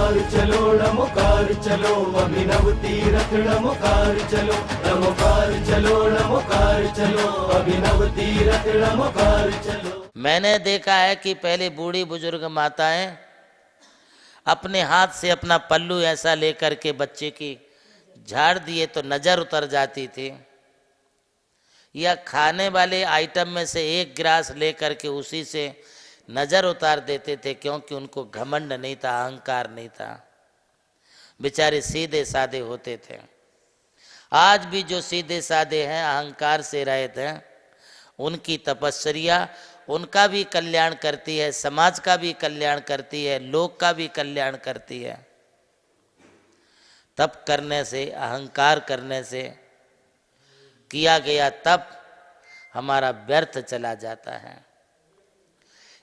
रमुकार चलो रमुकार चलो, अभिनव तीरथ रमुकार चलो, रमुकार चलो रमुकार चलो, अभिनव तीरथ रमुकार चलो। मैंने देखा है कि पहले बूढ़ी बुजुर्ग माताएं अपने हाथ से अपना पल्लू ऐसा लेकर के बच्चे की झाड़ दिए तो नजर उतर जाती थी, या खाने वाले आइटम में से एक गिलास लेकर के उसी से नजर उतार देते थे, क्योंकि उनको घमंड नहीं था, अहंकार नहीं था, बेचारे सीधे साधे होते थे। आज भी जो सीधे साधे हैं, अहंकार से रहित हैं, उनकी तपस्या उनका भी कल्याण करती है, समाज का भी कल्याण करती है, लोक का भी कल्याण करती है। तप करने से, अहंकार करने से किया गया तप हमारा व्यर्थ चला जाता है।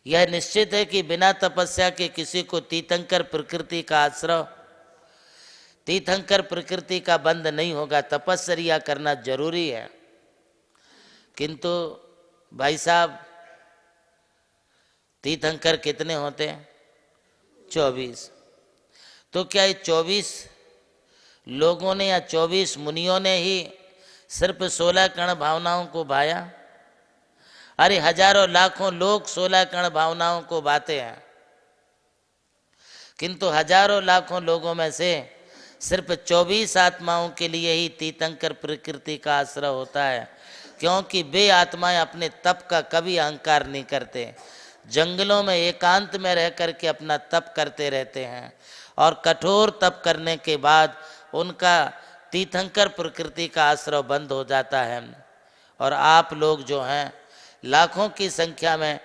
यह निश्चित है कि बिना तपस्या के किसी को तीर्थंकर प्रकृति का आश्रय, तीर्थंकर प्रकृति का बंध नहीं होगा। तपस्या करना जरूरी है, किंतु भाई साहब तीर्थंकर कितने होते हैं? 24। तो क्या ये 24 लोगों ने या 24 मुनियों ने ही सिर्फ 16 कण भावनाओं को भाया? अरे हजारों लाखों लोग 16 कण भावनाओं को भाते हैं, किंतु हजारों लाखों लोगों में से सिर्फ 24 आत्माओं के लिए ही तीर्थंकर प्रकृति का आश्रय होता है, क्योंकि वे आत्माएं अपने तप का कभी अहंकार नहीं करते, जंगलों में एकांत में रह करके अपना तप करते रहते हैं, और कठोर तप करने के बाद उनका तीर्थंकर प्रकृति का आश्रय बंद हो जाता है। और आप लोग जो हैं लाखों की संख्या में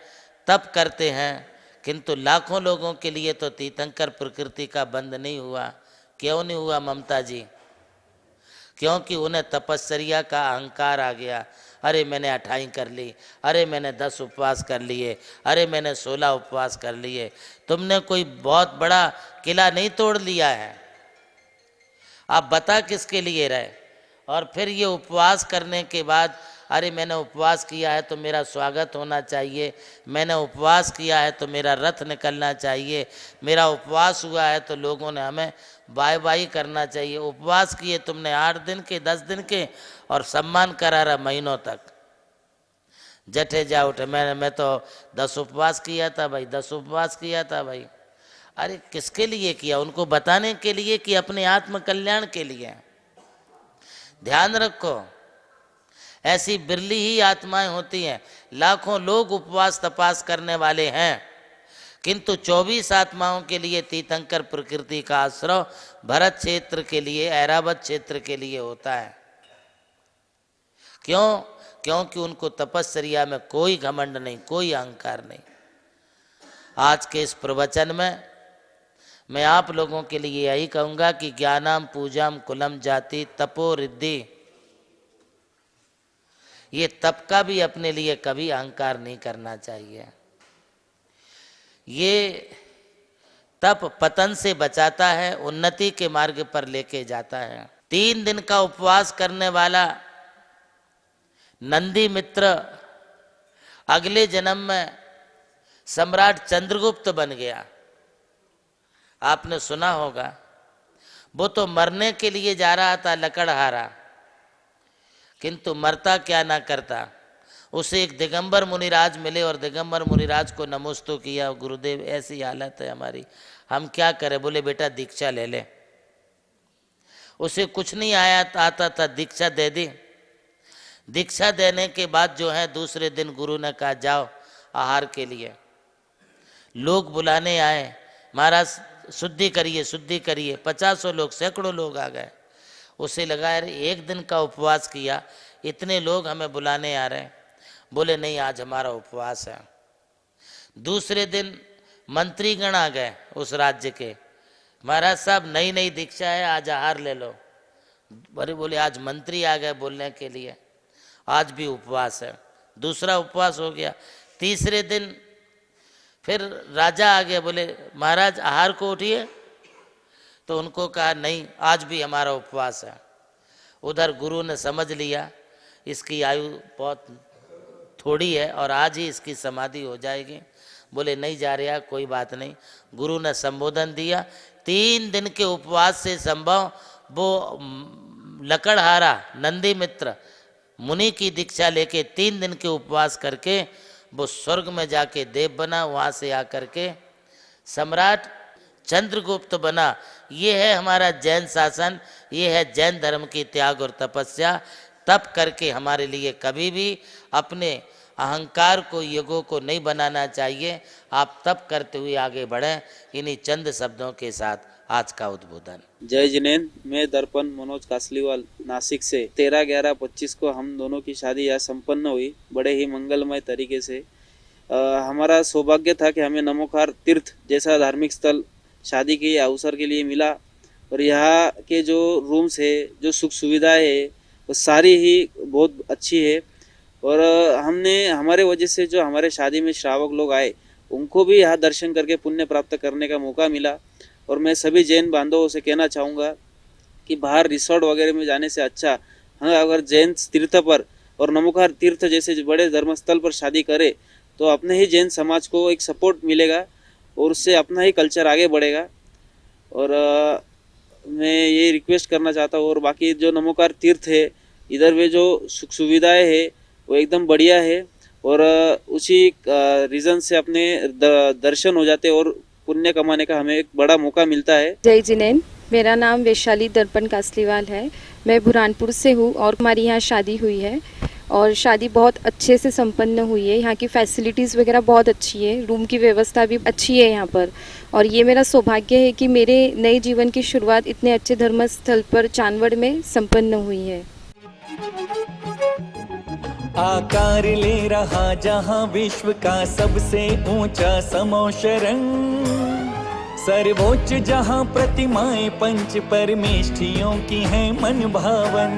तप करते हैं, किंतु लाखों लोगों के लिए तो तीर्थंकर प्रकृति का बंद नहीं हुआ। क्यों नहीं हुआ ममता जी? क्योंकि उन्हें तपस्या का अहंकार आ गया। अरे मैंने 28 कर ली, अरे मैंने 10 उपवास कर लिए, अरे मैंने 16 उपवास कर लिए। तुमने कोई बहुत बड़ा किला नहीं तोड़ लिया है। आप बता किसके लिए रहे? और फिर ये उपवास करने के बाद, अरे मैंने उपवास किया है तो मेरा स्वागत होना चाहिए, मैंने उपवास किया है तो मेरा रथ निकलना चाहिए, मेरा उपवास हुआ है तो लोगों ने हमें बाय बाय करना चाहिए। उपवास किए तुमने 8 दिन के, 10 दिन के, और सम्मान करा रहा महीनों तक। जठे जा उठे, मैं तो 10 उपवास किया था भाई, 10 उपवास किया था भाई। अरे किसके लिए किया? उनको बताने के लिए कि अपने आत्म कल्याण के लिए। ध्यान रखो, ऐसी बिरली ही आत्माएं होती हैं। लाखों लोग उपवास तपास करने वाले हैं, किंतु 24 आत्माओं के लिए तीर्थंकर प्रकृति का आश्रय भरत क्षेत्र के लिए, ऐरावत क्षेत्र के लिए होता है। क्यों? क्योंकि उनको तपस्या में कोई घमंड नहीं, कोई अहंकार नहीं। आज के इस प्रवचन में मैं आप लोगों के लिए यही कहूँगा कि ज्ञानम पूजाम कुलम जाति तपो रिद्धि, ये तप का भी अपने लिए कभी अहंकार नहीं करना चाहिए। ये तप पतन से बचाता है, उन्नति के मार्ग पर लेके जाता है। 3 दिन का उपवास करने वाला नंदी मित्र अगले जन्म में सम्राट चंद्रगुप्त बन गया। आपने सुना होगा, वो तो मरने के लिए जा रहा था लकड़हारा, किंतु मरता क्या ना करता। उसे एक दिगंबर मुनिराज मिले और दिगंबर मुनिराज को नमोस्तु किया, गुरुदेव ऐसी हालत है हमारी, हम क्या करें? बोले बेटा दीक्षा ले ले। उसे कुछ नहीं आता था, दीक्षा दे दी। दीक्षा देने के बाद जो है दूसरे दिन गुरु ने कहा जाओ आहार के लिए। लोग बुलाने आए, महाराज शुद्धि करिए, शुद्धि करिए। 50 लोग, सैकड़ों लोग आ गए। उसे लगा यार 1 दिन का उपवास किया, इतने लोग हमें बुलाने आ रहे हैं। बोले नहीं, आज हमारा उपवास है। दूसरे दिन मंत्रीगण आ गए उस राज्य के, महाराज साहब नई नई दीक्षा है, आज आहार ले लो। अरे बोले आज मंत्री आ गए बोलने के लिए, आज भी उपवास है। दूसरा उपवास हो गया। तीसरे दिन फिर राजा आ गया, बोले महाराज आहार को उठिए। तो उनको कहा नहीं, आज भी हमारा उपवास है। उधर गुरु ने समझ लिया इसकी आयु बहुत थोड़ी है और आज ही इसकी समाधि हो जाएगी। बोले नहीं जा रहा, कोई बात नहीं। गुरु ने संबोधन दिया 3 दिन के उपवास से संभव वो लकड़हारा नंदी मित्र मुनि की दीक्षा लेके 3 दिन के उपवास करके वो स्वर्ग में जाके देव बना, वहाँ से आकर के सम्राट चंद्रगुप्त बना। ये है हमारा जैन शासन, ये है जैन धर्म की त्याग और तपस्या। तप करके हमारे लिए कभी भी अपने अहंकार को, युगों को नहीं बनाना चाहिए। आप तप करते हुए आगे बढ़ें। इन्हीं चंद शब्दों के साथ आज का उद्बोधन। जय जिनेंद्र, मैं दर्पण मनोज कासलीवाल नासिक से 13/11/25 को हम दोनों की शादी यहाँ संपन्न हुई बड़े ही मंगलमय तरीके से। हमारा सौभाग्य था कि हमें नमोकार तीर्थ जैसा धार्मिक स्थल शादी के अवसर के लिए मिला और यहाँ के जो रूम्स है, जो सुख सुविधाएं है, वो सारी ही बहुत अच्छी है। और हमने हमारे वजह से जो हमारे शादी में श्रावक लोग आए उनको भी यहाँ दर्शन करके पुण्य प्राप्त करने का मौका मिला। और मैं सभी जैन बांधवों से कहना चाहूँगा कि बाहर रिसोर्ट वगैरह में जाने से अच्छा अगर जैन तीर्थ पर और नमोकार तीर्थ जैसे बड़े धर्मस्थल पर शादी करे तो अपने ही जैन समाज को एक सपोर्ट मिलेगा और उससे अपना ही कल्चर आगे बढ़ेगा। और मैं ये रिक्वेस्ट करना चाहता हूँ। और बाकी जो नमोकार तीर्थ है इधर वे जो सुख सुविधाएँ है वो एकदम बढ़िया है और उसी रीज़न से अपने दर्शन हो जाते और पुण्य कमाने का हमें एक बड़ा मौका मिलता है। जय जिनेंद्र, मेरा नाम वैशाली दर्पण कासलीवाल है। मैं बुरहानपुर से हूँ और हमारी यहाँ शादी हुई है और शादी बहुत अच्छे से संपन्न हुई है। यहाँ की फैसिलिटीज़ वगैरह बहुत अच्छी है, रूम की व्यवस्था भी अच्छी है यहाँ पर। और ये मेरा सौभाग्य है कि मेरे नए जीवन की शुरुआत इतने अच्छे धर्मस्थल पर चांदवड़ में संपन्न हुई है। आकार ले रहा जहां विश्व का सबसे ऊंचा समोशरण, सर्वोच्च जहां प्रतिमाएं पंच परमेष्ठियों की हैं मन भावन,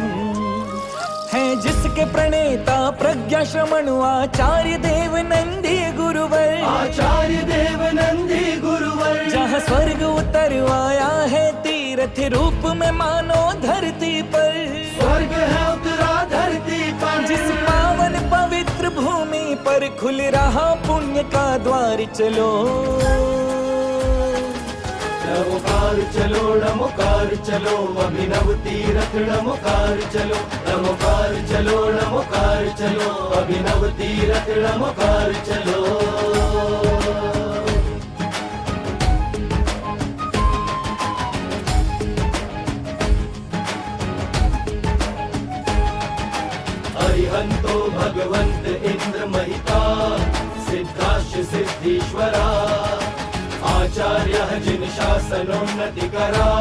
है जिसके प्रणेता प्रज्ञा श्रमण आचार्य देव नंदी गुरुवर, आचार्य देव नंदी गुरुवर। जहां स्वर्ग उतर आया है तीर्थ रूप में मानो धरती पर, स्वर्ग है उतरा धरती पर। जिस पावन पवित्र भूमि पर खुल रहा पुण्य का द्वार, चलो नमोकार चलो, नमोकार चलो, अभिनव तीरथ नमोकार चलो, नमोकार चलो, नमोकार चलो, अभिनव तीरथ नमोकार चलो। अरिहंतो भगवंत इंद्र महिता, सिद्धाश्च सिद्धीश्वरा, आचार्य जिन शासनोन्नति करा,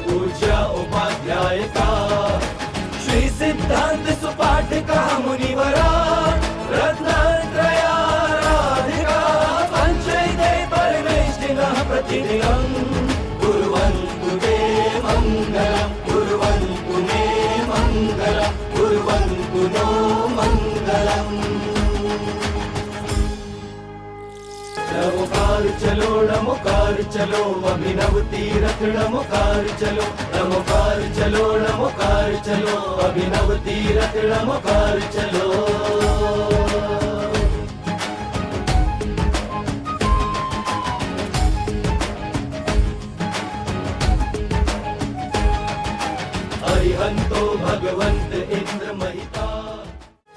पूज्य उपाध्याय का, श्री सिद्धांत सुपाठ का मुनिवरा, रत्नत्रयाराधिका, पंचैते परमेष्ठिनः प्रतिदिनं कुर्वन्तु ते मङ्गलम्, कुर्वन्तु मे मङ्गलम्, कुर्वन्तु नो मङ्गलम्। नमोकार चलो, नमोकार चलो, अभिनव तीरथ नमोकार चलो, नमोकार चलो, नमोकार चलो, अभिनव तीरथ नमोकार चलो। अरिहंतो भगवंत इंद्र महिता,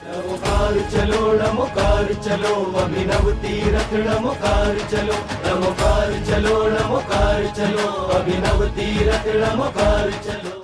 नमोकार चलो, नमोकार चलो, अभिनव तीरथ नमोकार चलो, नमोकार चलो, नमोकार चलो, अभिनव तीरथ नमोकार चलो।